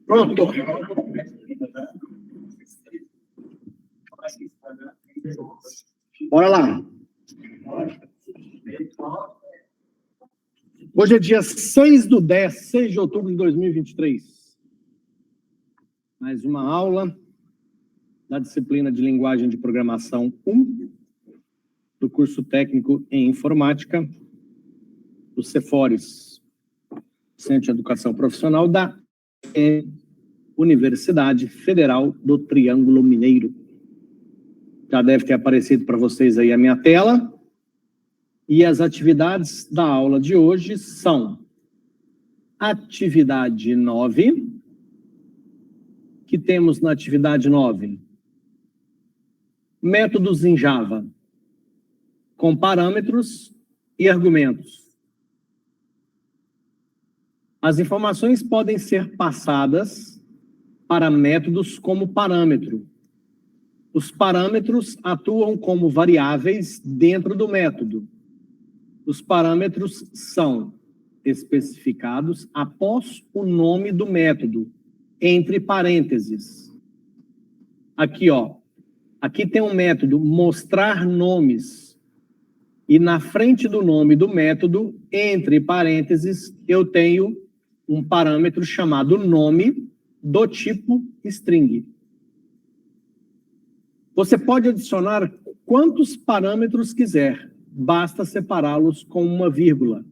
Pronto. Bora lá. Hoje é dia 6 de outubro de 2023. Mais uma aula da disciplina de Linguagem de Programação 1, do curso técnico em Informática, do Cefores, Centro de Educação Profissional da Universidade Federal do Triângulo Mineiro. Já deve ter aparecido para vocês aí a minha tela. E as atividades da aula de hoje são atividade 9, que temos na atividade 9, métodos em Java, com parâmetros e argumentos. As informações podem ser passadas para métodos como parâmetro. Os parâmetros atuam como variáveis dentro do método. Os parâmetros são especificados após o nome do método, entre parênteses. Aqui, ó. Aqui tem um método mostrar nomes. E na frente do nome do método, entre parênteses, eu tenho um parâmetro chamado nome do tipo string. Você pode adicionar quantos parâmetros quiser. Basta separá-los com uma vírgula.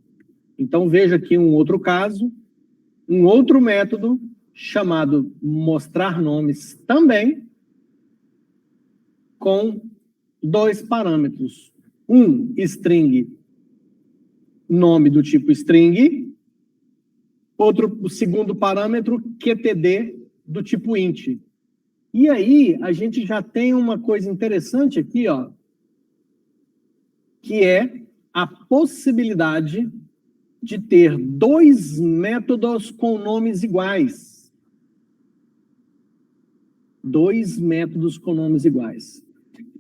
Então, veja aqui um outro caso, um outro método chamado mostrar nomes também, com dois parâmetros. Um string, nome do tipo string, o segundo parâmetro, QTD, do tipo int. E aí, a gente já tem uma coisa interessante aqui, ó, que é a possibilidade de ter dois métodos com nomes iguais. Dois métodos com nomes iguais.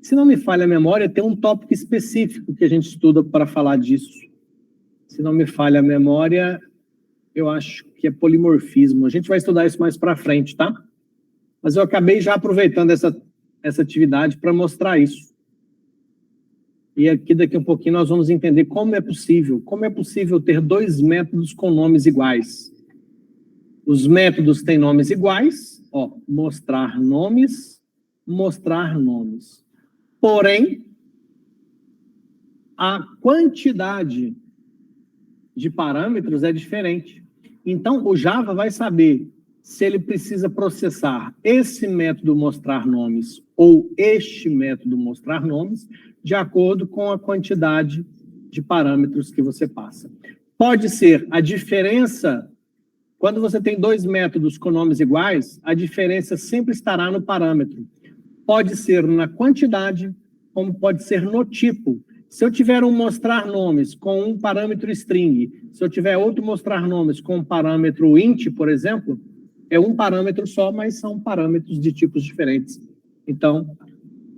Se não me falha a memória, tem um tópico específico que a gente estuda para falar disso. Se não me falha a memória, eu acho que é polimorfismo. A gente vai estudar isso mais para frente, tá? Mas eu acabei já aproveitando essa atividade para mostrar isso. E aqui, daqui a um pouquinho, nós vamos entender como é possível ter dois métodos com nomes iguais. Os métodos têm nomes iguais, ó, mostrar nomes. Porém, a quantidade de parâmetros é diferente. Então, o Java vai saber se ele precisa processar esse método mostrar nomes ou este método mostrar nomes, de acordo com a quantidade de parâmetros que você passa. Pode ser a diferença, quando você tem dois métodos com nomes iguais, a diferença sempre estará no parâmetro. Pode ser na quantidade, como pode ser no tipo. Se eu tiver um mostrar nomes com um parâmetro string, se eu tiver outro mostrar nomes com um parâmetro int, por exemplo, é um parâmetro só, mas são parâmetros de tipos diferentes. Então,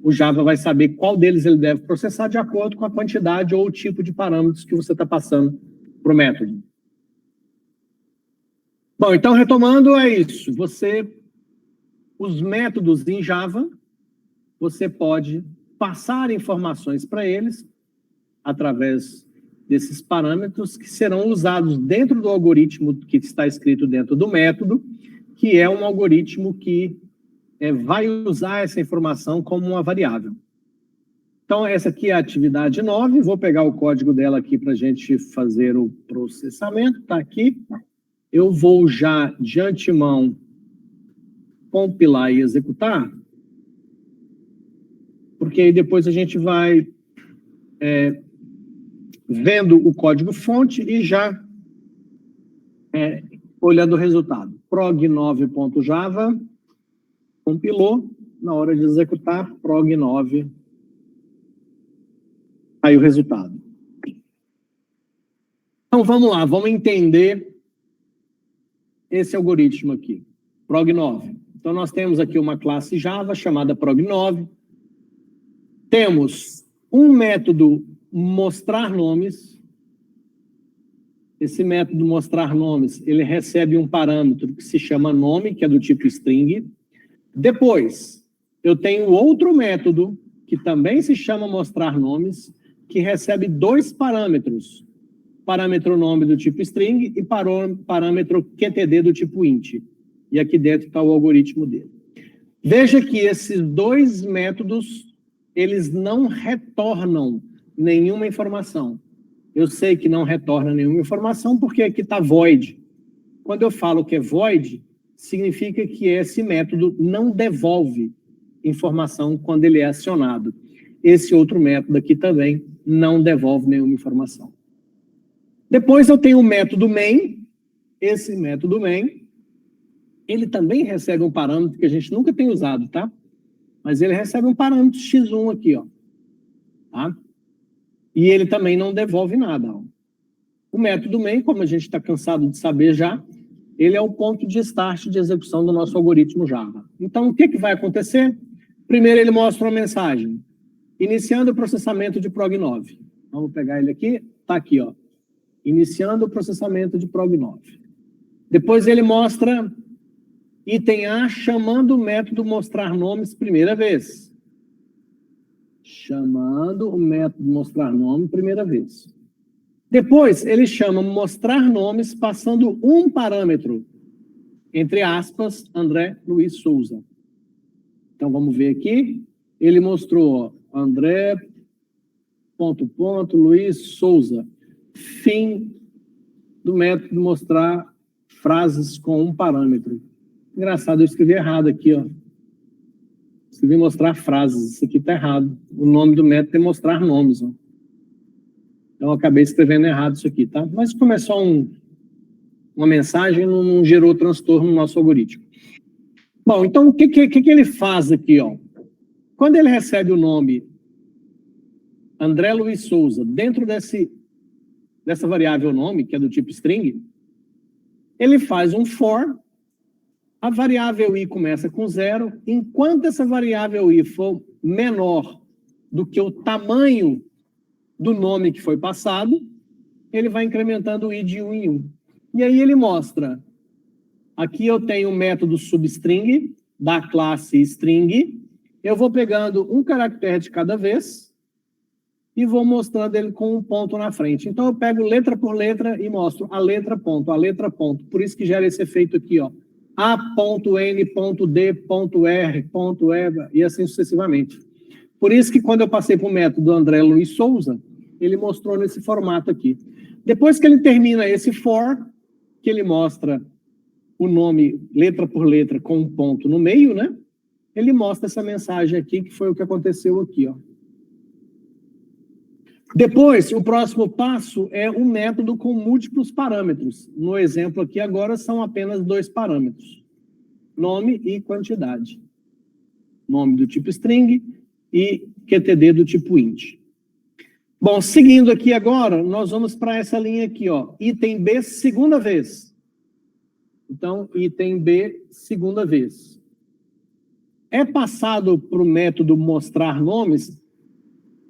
o Java vai saber qual deles ele deve processar de acordo com a quantidade ou o tipo de parâmetros que você está passando para o método. Bom, então, retomando, é isso. Os métodos em Java, você pode passar informações para eles através desses parâmetros que serão usados dentro do algoritmo que está escrito dentro do método, que é um algoritmo que vai usar essa informação como uma variável. Então, essa aqui é a atividade 9. Vou pegar o código dela aqui para a gente fazer o processamento. Está aqui. Eu vou já, de antemão, compilar e executar, porque aí depois a gente vai vendo o código-fonte e já olhando o resultado. prog9.java, compilou, na hora de executar, prog9, aí o resultado. Então, vamos lá, vamos entender esse algoritmo aqui, prog9. Então, nós temos aqui uma classe Java chamada prog9, temos um método mostrar nomes, Esse método mostrar nomes, ele recebe um parâmetro que se chama nome, que é do tipo string. Depois, eu tenho outro método, que também se chama mostrar nomes, que recebe dois parâmetros. Parâmetro nome do tipo string e parâmetro QTD do tipo int. E aqui dentro está o algoritmo dele. Veja que esses dois métodos, eles não retornam nenhuma informação. Eu sei que não retorna nenhuma informação porque aqui está void. Quando eu falo que é void, significa que esse método não devolve informação quando ele é acionado. Esse outro método aqui também não devolve nenhuma informação. Depois eu tenho o método main. Esse método main, ele também recebe um parâmetro que a gente nunca tem usado, tá? Mas ele recebe um parâmetro x1 aqui, ó. Tá? E ele também não devolve nada. Ó. O método main, como a gente está cansado de saber já, ele é o ponto de start de execução do nosso algoritmo Java. Então, o que vai acontecer? Primeiro, ele mostra uma mensagem. Iniciando o processamento de prog9. Vamos pegar ele aqui. Está aqui, ó. Iniciando o processamento de prog9. Depois ele mostra item A chamando o método mostrar nomes primeira vez. Chamando o método mostrar nome primeira vez. Depois ele chama mostrar nomes passando um parâmetro, entre aspas, André Luiz Souza. Então vamos ver aqui. Ele mostrou ó, André, Luiz Souza. Fim do método mostrar frases com um parâmetro. Engraçado, eu escrevi errado aqui, ó. Escrevi mostrar frases, isso aqui está errado. O nome do método é mostrar nomes, ó. Então eu acabei escrevendo errado isso aqui, tá? Mas como é só uma mensagem, não gerou transtorno no nosso algoritmo. Bom, então o que ele faz aqui, ó? Quando ele recebe o nome André Luiz Souza dentro dessa variável nome, que é do tipo string, ele faz um for, a variável i começa com 0, enquanto essa variável i for menor do que o tamanho do nome que foi passado, ele vai incrementando o i de 1 em 1. E aí ele mostra, aqui eu tenho um método substring, da classe string, eu vou pegando um caractere de cada vez, e vou mostrando ele com um ponto na frente. Então eu pego letra por letra e mostro a letra ponto, a letra ponto. Por isso que gera esse efeito aqui, ó. A.N.D.R.E e assim sucessivamente. Por isso que quando eu passei para o método André Luiz Souza, ele mostrou nesse formato aqui. Depois que ele termina esse for, que ele mostra o nome letra por letra com um ponto no meio, né? Ele mostra essa mensagem aqui, que foi o que aconteceu aqui, ó. Depois, o próximo passo é um método com múltiplos parâmetros. No exemplo aqui agora são apenas 2 parâmetros. Nome e quantidade. Nome do tipo string e QTD do tipo int. Bom, seguindo aqui agora, nós vamos para essa linha aqui, ó. Item B, segunda vez. Então, item B, segunda vez. É passado para o método mostrar nomes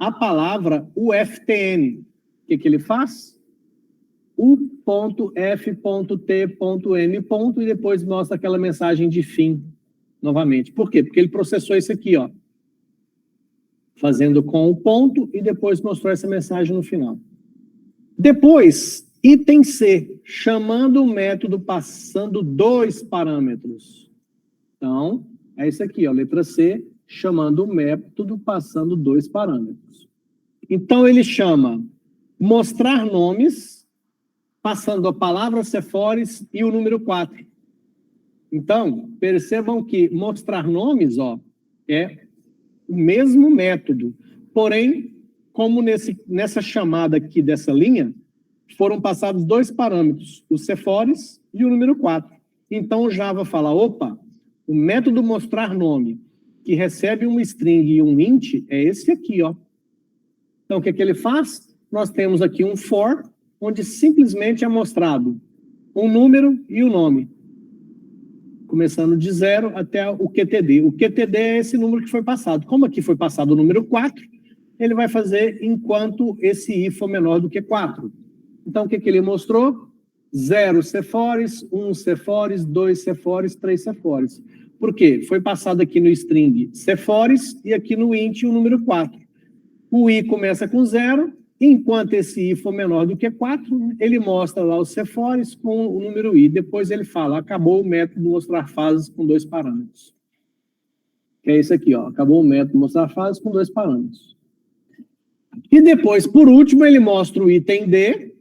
a palavra UFTN. O que ele faz? U.F.T.M. e depois mostra aquela mensagem de fim novamente. Por quê? Porque ele processou isso aqui, ó. Fazendo com o ponto e depois mostrou essa mensagem no final. Depois, item C, chamando o método passando 2 parâmetros. Então, é isso aqui, ó, letra C, chamando o método passando 2 parâmetros. Então, ele chama mostrar nomes, passando a palavra Cephores e o número 4. Então, percebam que mostrar nomes, ó, é o mesmo método. Porém, como nessa chamada aqui dessa linha, foram passados 2 parâmetros, o Cephores e o número 4. Então, o Java fala, opa, o método mostrar nome, que recebe um string e um int, é esse aqui, ó. Então, o que ele faz? Nós temos aqui um for, onde simplesmente é mostrado um número e o nome. Começando de 0 até o QTD. O QTD é esse número que foi passado. Como aqui foi passado o número 4, ele vai fazer enquanto esse i for menor do que 4. Então, o que ele mostrou? 0 Cephores, 1 Cephores, 2 Cephores, 3 Cephores. Por quê? Foi passado aqui no string Cephores e aqui no int o número 4. O i começa com 0, enquanto esse i for menor do que 4, ele mostra lá os Cephores com o número i. Depois ele fala, acabou o método mostrar fases com 2 parâmetros. Que é esse aqui, ó. Acabou o método mostrar fases com 2 parâmetros. E depois, por último, ele mostra o item D.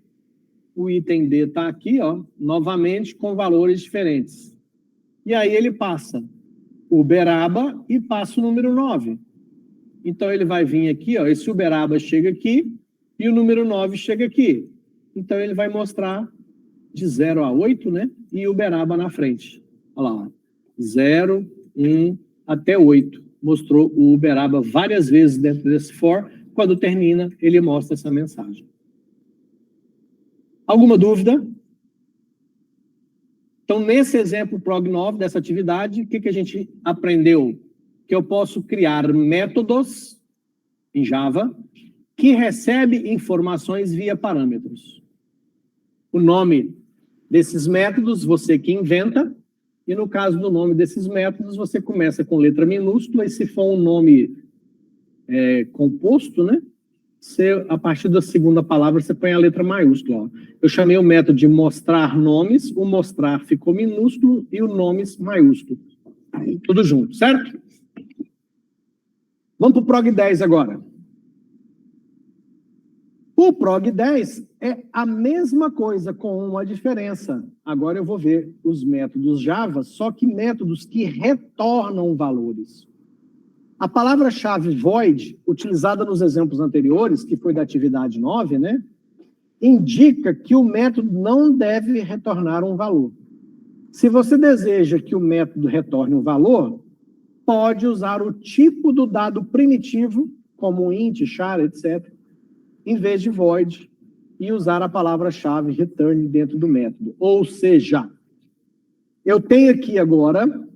O item D está aqui, ó, novamente com valores diferentes. E aí ele passa o Uberaba e passa o número 9. Então ele vai vir aqui, ó, esse Uberaba chega aqui e o número 9 chega aqui. Então ele vai mostrar de 0 a 8, né? E o Uberaba na frente. Olha lá, 0, 1 até 8. Mostrou o Uberaba várias vezes dentro desse for. Quando termina, ele mostra essa mensagem. Alguma dúvida? Então, nesse exemplo prog9 dessa atividade, o que a gente aprendeu? Que eu posso criar métodos em Java que recebem informações via parâmetros. O nome desses métodos você que inventa, e no caso do nome desses métodos, você começa com letra minúscula, e se for um nome composto, né? Você, a partir da segunda palavra, você põe a letra maiúscula. Ó. Eu chamei o método de mostrar nomes, o mostrar ficou minúsculo e o nomes maiúsculo. Tudo junto, certo? Vamos para o prog 10 agora. O prog 10 é a mesma coisa, com uma diferença. Agora eu vou ver os métodos Java, só que métodos que retornam valores. A palavra-chave void, utilizada nos exemplos anteriores, que foi da atividade 9, né, indica que o método não deve retornar um valor. Se você deseja que o método retorne um valor, pode usar o tipo do dado primitivo, como int, char, etc., em vez de void, e usar a palavra-chave return dentro do método. Ou seja, eu tenho aqui agora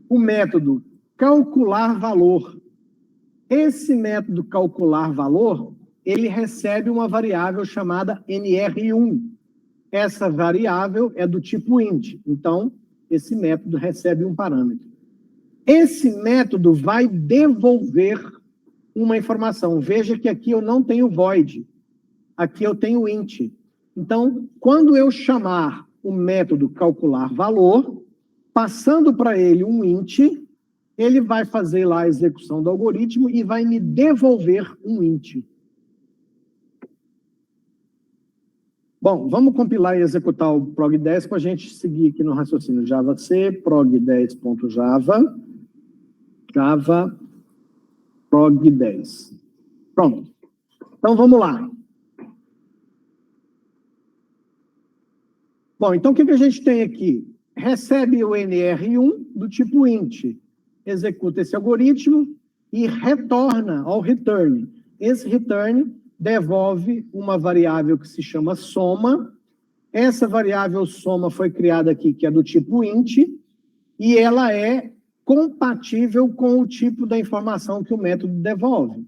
o método calcular valor. Esse método calcular valor, ele recebe uma variável chamada NR1. Essa variável é do tipo int. Então, esse método recebe um parâmetro. Esse método vai devolver uma informação. Veja que aqui eu não tenho void. Aqui eu tenho int. Então, quando eu chamar o método calcular valor, passando para ele um int, ele vai fazer lá a execução do algoritmo e vai me devolver um int. Bom, vamos compilar e executar o prog10 para a gente seguir aqui no raciocínio. Java C, prog10.java, Java prog10. Pronto. Então, vamos lá. Bom, então o que a gente tem aqui? Recebe o NR1 do tipo int. Executa esse algoritmo e retorna ao return. Esse return devolve uma variável que se chama soma. Essa variável soma foi criada aqui, que é do tipo int, e ela é compatível com o tipo da informação que o método devolve.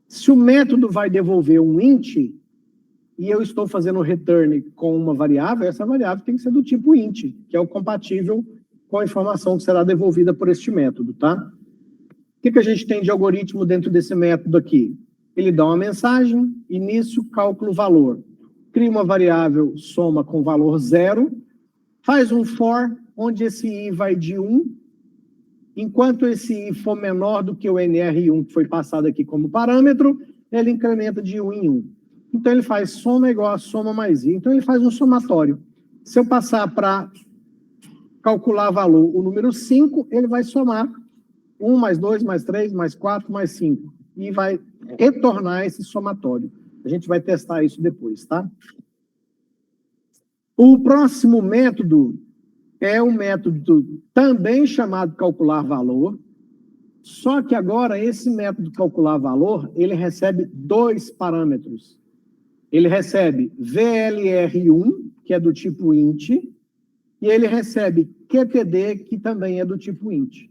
Se o método vai devolver um int, e eu estou fazendo return com uma variável, essa variável tem que ser do tipo int, que é o compatível com a informação que será devolvida por este método, tá? O que a gente tem de algoritmo dentro desse método aqui? Ele dá uma mensagem, início, cálculo, valor. Cria uma variável soma com valor 0, faz um for, onde esse i vai de 1, enquanto esse i for menor do que o NR1, que foi passado aqui como parâmetro, ele incrementa de 1 em 1. Então ele faz soma igual a soma mais i. Então ele faz um somatório. Se eu passar para calcular valor, o número 5, ele vai somar 1 mais 2, mais 3, mais 4, mais 5. E vai retornar esse somatório. A gente vai testar isso depois, tá? O próximo método é um método também chamado calcular valor, só que agora esse método calcular valor, ele recebe 2 parâmetros. Ele recebe VLR1, que é do tipo int, e ele recebe QTD, que também é do tipo int.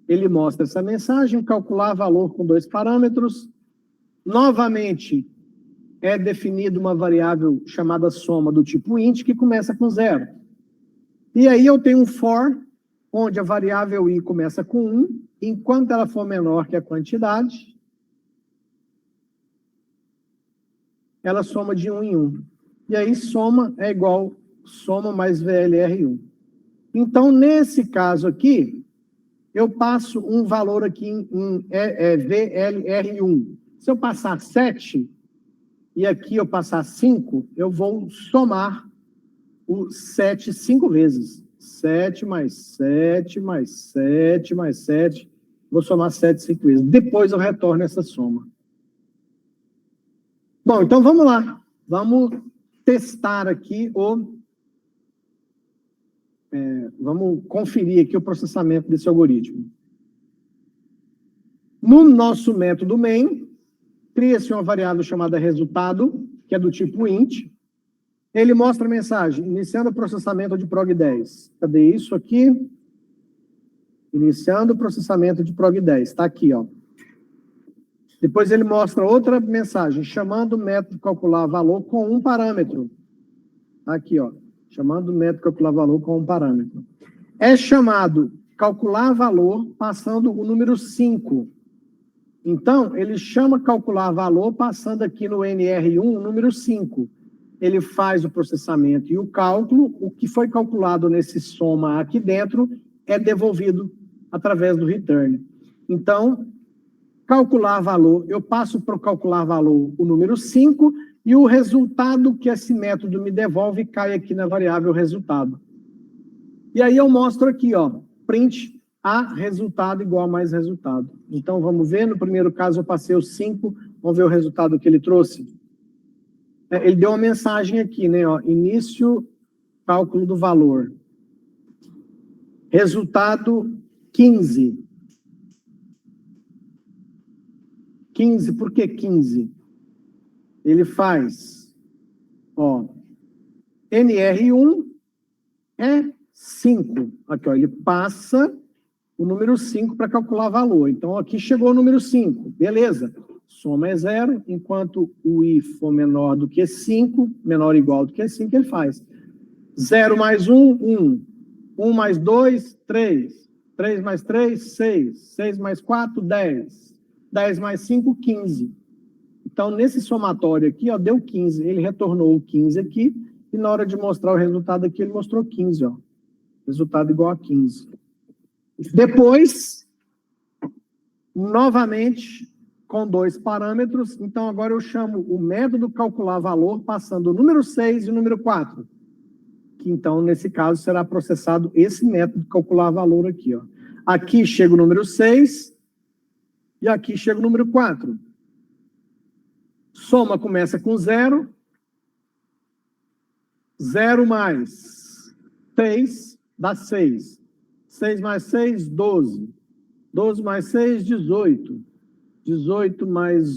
Ele mostra essa mensagem, calcular valor com 2 parâmetros. Novamente, é definida uma variável chamada soma do tipo int, que começa com 0. E aí eu tenho um for, onde a variável i começa com 1, enquanto ela for menor que a quantidade, ela soma de 1 em 1. E aí soma é igual soma mais VLR1. Então, nesse caso aqui, eu passo um valor aqui em VLR1. Se eu passar 7, e aqui eu passar 5, eu vou somar o 7 5 vezes. 7 mais 7 mais 7 mais 7. Vou somar 7 5 vezes. Depois eu retorno essa soma. Bom, então vamos lá. Vamos testar aqui vamos conferir aqui o processamento desse algoritmo. No nosso método main, cria-se uma variável chamada resultado, que é do tipo int. Ele mostra a mensagem, iniciando o processamento de prog10. Cadê isso aqui? Iniciando o processamento de prog10. Está aqui, ó. Depois ele mostra outra mensagem, chamando o método calcular valor com um parâmetro. Aqui, ó. Chamando o método calcular valor com um parâmetro. É chamado calcular valor passando o número 5. Então, ele chama calcular valor passando aqui no NR1 o número 5. Ele faz o processamento e o cálculo. O que foi calculado nesse soma aqui dentro é devolvido através do return. Então, calcular valor, eu passo para o calcular valor o número 5 e o resultado que esse método me devolve cai aqui na variável resultado. E aí eu mostro aqui, ó, print a resultado igual a mais resultado. Então, vamos ver, no primeiro caso eu passei o 5, vamos ver o resultado que ele trouxe. Ele deu uma mensagem aqui, né, ó, início, cálculo do valor. Resultado 15. 15, por que 15? Ele faz, ó, NR1 é 5. Aqui, ó, ele passa o número 5 para calcular valor. Então, aqui chegou o número 5. Beleza. Soma é 0, enquanto o i for menor do que 5, menor ou igual do que 5, ele faz 0 mais 1, 1. 1 mais 2, 3. 3 mais 3, 6. 6 mais 4, 10. 10 mais 5, 15. Então, nesse somatório aqui, ó, deu 15. Ele retornou o 15 aqui, e na hora de mostrar o resultado aqui, ele mostrou 15, ó. Resultado igual a 15. Depois, novamente, com 2 parâmetros, então agora eu chamo o método calcular valor, passando o número 6 e o número 4. Que então, nesse caso, será processado esse método calcular valor aqui, ó. Aqui chega o número 6, e aqui chega o número 4. Soma começa com 0. 0 mais 6 dá 6. 6 mais 6, 12. 12 mais 6, 18. 18 mais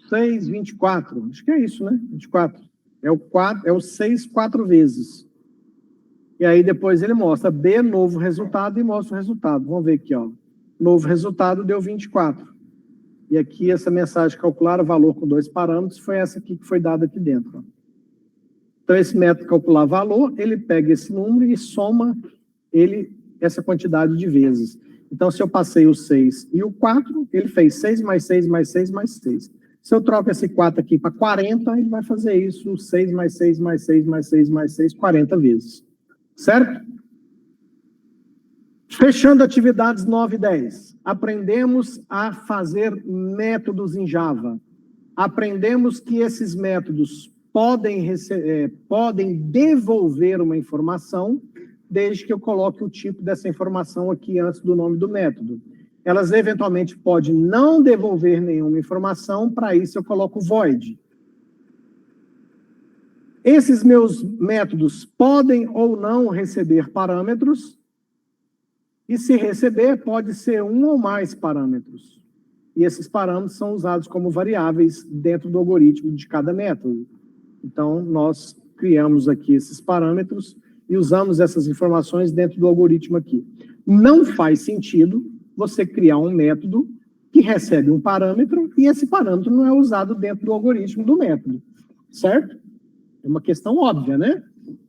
6, 24. Acho que é isso, né? 24. É o 6 4 vezes. E aí depois ele mostra B, novo resultado, e mostra o resultado. Vamos ver aqui, ó. Novo resultado deu 24. E aqui essa mensagem calcular o valor com 2 parâmetros foi essa aqui que foi dada aqui dentro. Ó. Então esse método calcular valor, ele pega esse número e soma ele essa quantidade de vezes. Então se eu passei o 6 e o 4, ele fez 6 mais 6 mais 6 mais 6. Se eu troco esse 4 aqui para 40, ele vai fazer isso 6 mais 6 mais 6 mais 6 mais 6, 40 vezes. Certo? Fechando atividades 9 e 10. Aprendemos a fazer métodos em Java. Aprendemos que esses métodos podem devolver uma informação, desde que eu coloque o tipo dessa informação aqui antes do nome do método. Elas eventualmente podem não devolver nenhuma informação, para isso eu coloco void. Esses meus métodos podem ou não receber parâmetros, e se receber, pode ser um ou mais parâmetros. E esses parâmetros são usados como variáveis dentro do algoritmo de cada método. Então, nós criamos aqui esses parâmetros e usamos essas informações dentro do algoritmo aqui. Não faz sentido você criar um método que recebe um parâmetro e esse parâmetro não é usado dentro do algoritmo do método. certo? É uma questão óbvia, né?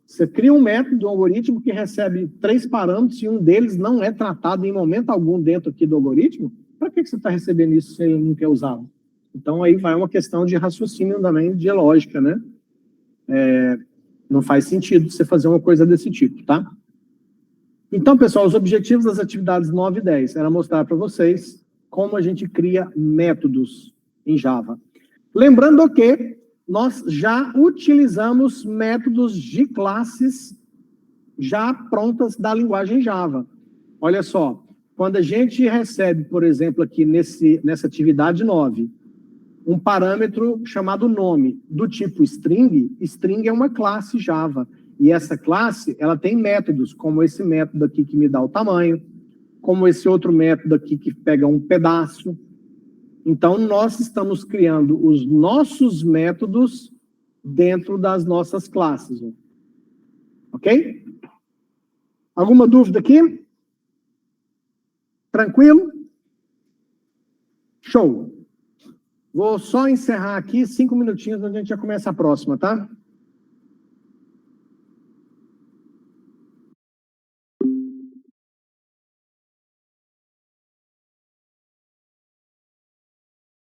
Você cria um método, um algoritmo que recebe 3 parâmetros e um deles não é tratado em momento algum dentro aqui do algoritmo. Para que você está recebendo isso se ele não quer usá-lo? Então, aí vai uma questão de raciocínio também, de lógica, né? Não faz sentido você fazer uma coisa desse tipo, tá? Então, pessoal, os objetivos das atividades 9 e 10 era mostrar para vocês como a gente cria métodos em Java. Lembrando que nós já utilizamos métodos de classes já prontas da linguagem Java. Olha só, quando a gente recebe, por exemplo, aqui nessa atividade 9, um parâmetro chamado nome, do tipo string, string é uma classe Java. E essa classe, ela tem métodos, como esse método aqui que me dá o tamanho, como esse outro método aqui que pega um pedaço. Então, nós estamos criando os nossos métodos dentro das nossas classes. Ok? Alguma dúvida aqui? Tranquilo? Show! Vou só encerrar aqui 5 minutinhos, onde a gente já começa a próxima, tá?